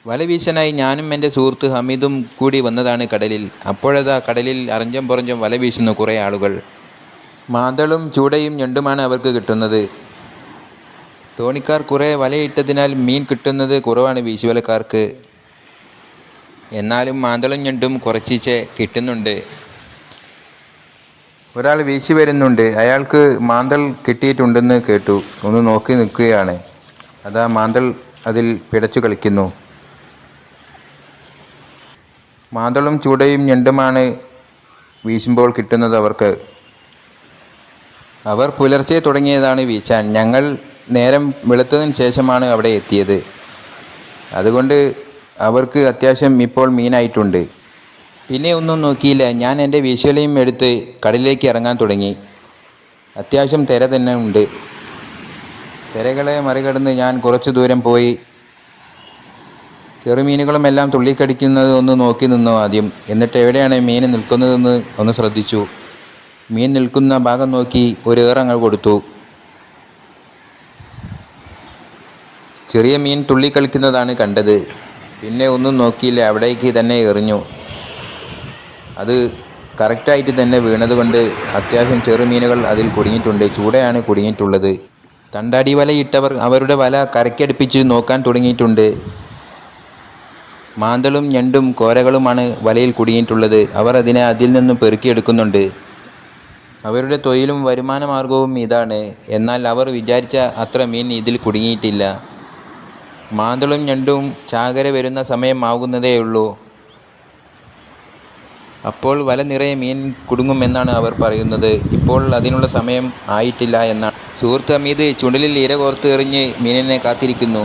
വല വീശാനായി ഞാനും എൻ്റെ സുഹൃത്ത് ഹമീദും കൂടി വന്നതാണ് കടലിൽ. അപ്പോഴതാ കടലിൽ അറഞ്ചം പുറഞ്ചം വല വീശുന്നു കുറേ ആളുകൾ. മാന്തളും ചൂടയും ഞണ്ടുമാണ് അവർക്ക് കിട്ടുന്നത്. തോണിക്കാർ കുറേ വലയിട്ടതിനാൽ മീൻ കിട്ടുന്നത് കുറവാണ് വീശുവലക്കാർക്ക്. എന്നാലും മാന്തളും ഞണ്ടും കുറച്ചീച്ചെ കിട്ടുന്നുണ്ട്. ഒരാൾ വീശി വരുന്നുണ്ട്. അയാൾക്ക് മാന്തൾ കിട്ടിയിട്ടുണ്ടെന്ന് കേട്ടു. ഒന്ന് നോക്കി നിൽക്കുകയാണ്. അതാ മാന്തൾ അതിൽ പിടച്ചു കളിക്കുന്നു. മാന്തളും ചൂടയും ഞണ്ടുമാണ് വീശുമ്പോൾ കിട്ടുന്നത് അവർക്ക്. അവർ പുലർച്ചെ തുടങ്ങിയതാണ് വീശാൻ. ഞങ്ങൾ നേരം വെളുത്തതിന് ശേഷമാണ് അവിടെ എത്തിയത്. അതുകൊണ്ട് അവർക്ക് അത്യാവശ്യം ഇപ്പോൾ മീനായിട്ടുണ്ട്. പിന്നെ ഒന്നും നോക്കിയില്ല. ഞാൻ എൻ്റെ വീശുവലയും എടുത്ത് കടലിലേക്ക് ഇറങ്ങാൻ തുടങ്ങി. അത്യാവശ്യം തിര തന്നെ ഉണ്ട്. തിരകളെ മറികടന്ന് ഞാൻ കുറച്ചു ദൂരം പോയി. ചെറുമീനുകളുമെല്ലാം തുള്ളിക്കടിക്കുന്നത് ഒന്ന് നോക്കി നിന്നു ആദ്യം. എന്നിട്ട് എവിടെയാണ് മീൻ നിൽക്കുന്നതെന്ന് ഒന്ന് ശ്രദ്ധിച്ചു. മീൻ നിൽക്കുന്ന ഭാഗം നോക്കി ഒരു ഏറങ്ങ് കൊടുത്തു. ചെറിയ മീൻ തുള്ളിക്കളിക്കുന്നതാണ് കണ്ടത്. പിന്നെ ഒന്നും നോക്കിയില്ല, അവിടേക്ക് തന്നെ എറിഞ്ഞു. അത് കറക്റ്റായിട്ട് തന്നെ വീണതുകൊണ്ട് അത്യാവശ്യം ചെറുമീനുകൾ അതിൽ കുടുങ്ങിയിട്ടുണ്ട്. ചൂടയാണ് കുടുങ്ങിയിട്ടുള്ളത്. തണ്ടാടി വലയിട്ടവർ അവരുടെ വല കരയ്ക്കടുപ്പിച്ച് നോക്കാൻ തുടങ്ങിയിട്ടുണ്ട്. മാന്തളും ഞണ്ടും കോരകളുമാണ് വലയിൽ കുടുങ്ങിയിട്ടുള്ളത്. അവർ അതിനെ അതിൽ നിന്നും പെറുക്കിയെടുക്കുന്നുണ്ട്. അവരുടെ തൊഴിലും വരുമാന മാർഗവും ഇതാണ്. എന്നാൽ അവർ വിചാരിച്ച അത്ര മീൻ ഇതിൽ കുടുങ്ങിയിട്ടില്ല. മാന്തളും ഞണ്ടും ചാകര വരുന്ന സമയമാകുന്നതേയുള്ളൂ. അപ്പോൾ വല നിറയെ മീൻ കുടുങ്ങുമെന്നാണ് അവർ പറയുന്നത്. ഇപ്പോൾ അതിനുള്ള സമയം ആയിട്ടില്ല എന്നാണ്. സുഹൃത്ത് ഹമീദ് ചുണ്ടലിൽ ഇര കോർത്ത് എറിഞ്ഞ് മീനിനെ കാത്തിരിക്കുന്നു.